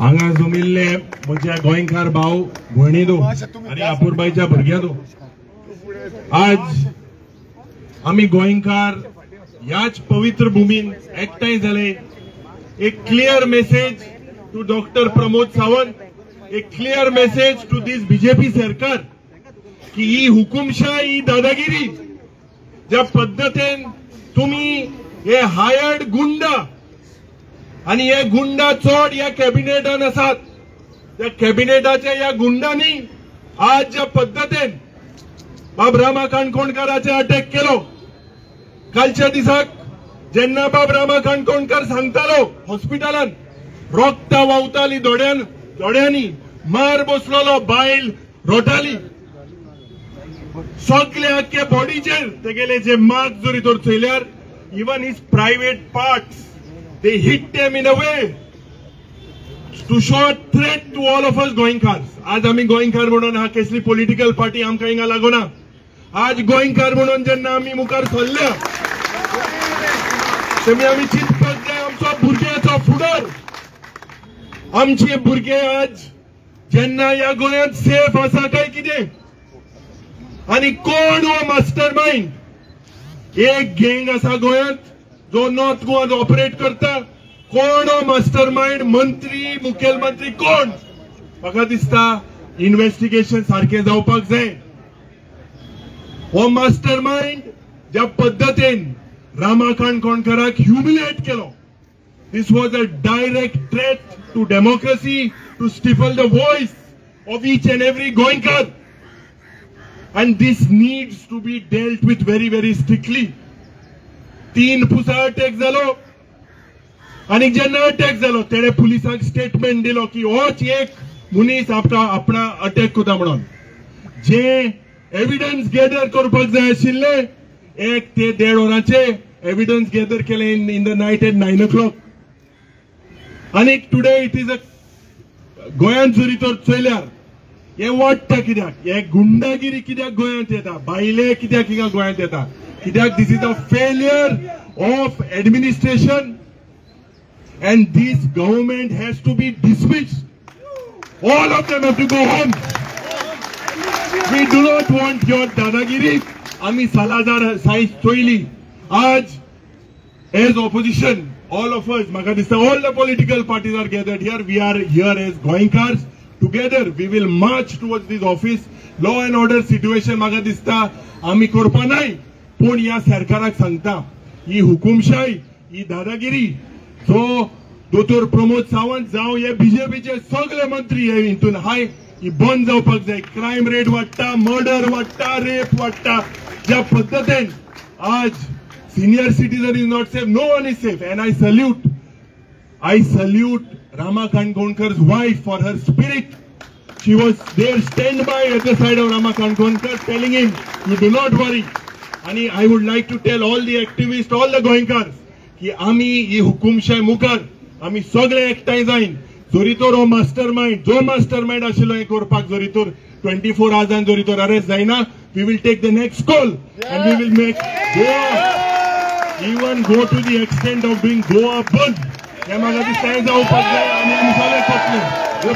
हांगा जमिल्ले म्हज्या गोंयकार भाव भयणीनो आनी आपुरबाईच्या भुरग्यांनो, आज आमी गोंयकार ह्याच पवित्र भूमीन एकठांय जाले. एक clear message to doctor Pramod Sawant, एक clear message to this BJP सरकार की ही हुकुमशाही, ही दादागिरी ज्या पद्धतीन तुम्ही हे हायर्ड गुंडा आणि हे गुंडा चोड या कॅबिनेटान आसात, त्या कॅबिनेटाच्या या गुंडांनी आज ज्या पद्धतीन बाब रामा काणकोणकाराचे अटॅक केलो. कालच्या दिसाक जेन्ना बाब रामा काणकोणकार सांगतालो हॉस्पिटलान रोगता व्हांवताली दोड्यांनी, मार बसलोलो, बायल रोटाली, सगळे आख्या बॉडीचेर तेगेले जे मार्क्स जरी तर चयल्यार even his private parts they hit them in a way to show a threat to all of us गोंयकार. आज आम्ही गोंयकार म्हणून हा कसली पॉलिटिकल पार्टी आमकां हिंगा लागोना. आज गोंयकार म्हणून जेन्ना आमी मुखार सरल्या तेन्ना आमी चिंतपाक जाय आमचो भुरग्याचो फुडार. आमचे भुरगे आज जेन्ना ह्या गोंयांत सेफ आसा काय कितें, आनी कोण हो मास्टर माइंड, एक गँग आसा गोंयांत जो नॉर्थ गोवात ऑपरेट करता. कोण हो मास्टर माइंड, मंत्री, मुखेलमंत्री कोण? म्हाका दिसता इन्व्हेस्टिगेशन सारखे जावपाक जाय. हो मास्टर माइंड ज्या पद्धतीन रामा काणकोणकाराक ह्युमिलेट केलो, this was a direct threat to democracy, to stifle the voice of each and every Goenkar. And this needs to be dealt with very, very strictly. 3 Pusa attack जालो आणि जेन्ना अटॅक जालो तेणे पुलिसांक स्टेटमेंट दिलो की होच एक मनीस आपणा अटॅक कोता म्हणून. जे एविडन्स गॅदर करपाक जाय आशिल्ले 1 ते 1.5 वरांचे एविडन्स गॅदर केले in the night at 9 o'clock. आणि टुडे इट इज अ गोंयांत जरी तर चयल्यार हे वाडटा कित्याक, हे गुंडागिरी कित्याक गोंयांत येता, बायले कित्याक हिंगा गोंयांत येता, कित्याक this is a failure of administration and this government has to be dismissed. All of them have to go home. We do not want your dadagiri. आम्ही सालाजार साईज चोयली. आज as opposition, all of us, म्हाका दिसता all the political parties are gathered here. We are here as Goinkars. Together we will march towards this office. Law and order situation म्हाका दिसता आम्ही करपा नाय, पण या सरकाराक सांगता ही हुकुमशाही, ही दादागिरी जो दोतोर प्रमोद सावंत जावं हे बीजेपीचे सगळे मंत्री हे हितून हाय, ही बंद जावपाक जाय. क्रायम रेट वाडटा, मर्डर वाडटा, रेप वाडटा. ज्या पद्धतीन आज senior citizen is not safe, no one is safe. And I salute Rama Kankonkar's wife for her spirit. She was there standby at the side of Rama Kankonkar telling him, you do not worry. And I would like to tell all the activists, all the Goinkars, की आम्ही ही हुकुमशाही मुखार आम्ही सगळे एकठांय जाईन. जरी तर हो मास्टरमाइंड, जो मास्टरमाइंड आशिल्लो हे करपाक जरी तर 24 आवर्सान जरी तर अरेस्ट जायना, we will take the next call and we will make Goa, even go to the extent of doing Goa bund. हे म्हाका दिसता जावपाक जाय आनी आमी सगळे करतले.